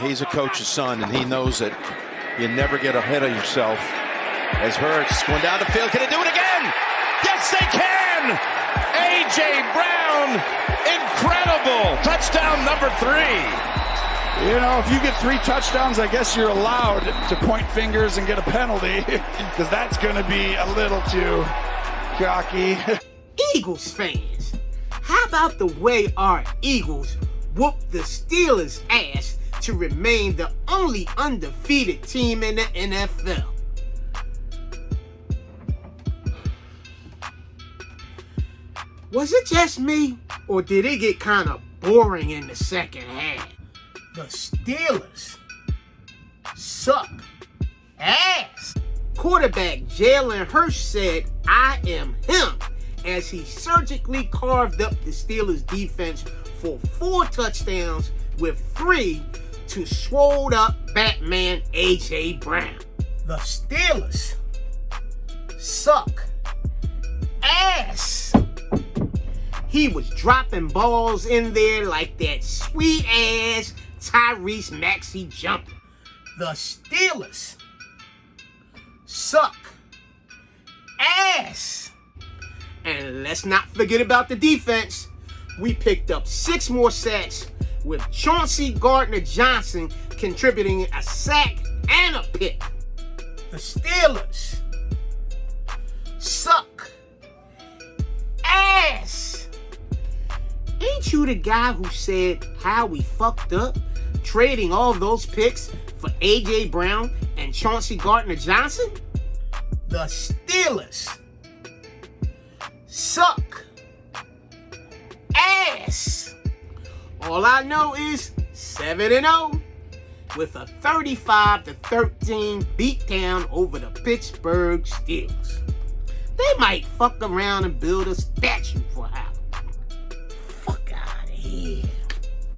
He's a coach's son, and he knows that you never get ahead of yourself. As Hurts going down the field, can he do it again? Yes, they can! A.J. Brown, incredible! Touchdown number 3. You know, if you get 3 touchdowns, I guess you're allowed to point fingers and get a penalty, because that's going to be a little too cocky. Eagles fans, how about the way our Eagles whooped the Steelers' ass to remain the only undefeated team in the NFL? Was it just me, or did it get kind of boring in the second half? The Steelers suck ass. Quarterback Jalen Hurts said, "I am him," as he surgically carved up the Steelers defense for 4 touchdowns with 3 to swolled up Batman A.J. Brown. The Steelers suck ass. He was dropping balls in there like that sweet ass Tyrese Maxey jumper. The Steelers suck ass. And let's not forget about the defense. We picked up 6 more sacks, with Chauncey Gardner-Johnson contributing a sack and a pick. The Steelers suck ass. Ain't you the guy who said how we fucked up trading all those picks for A.J. Brown and Chauncey Gardner-Johnson? The Steelers suck ass. All I know is 7-0 with a 35-13 beatdown over the Pittsburgh Steelers. They might fuck around and build a statue for how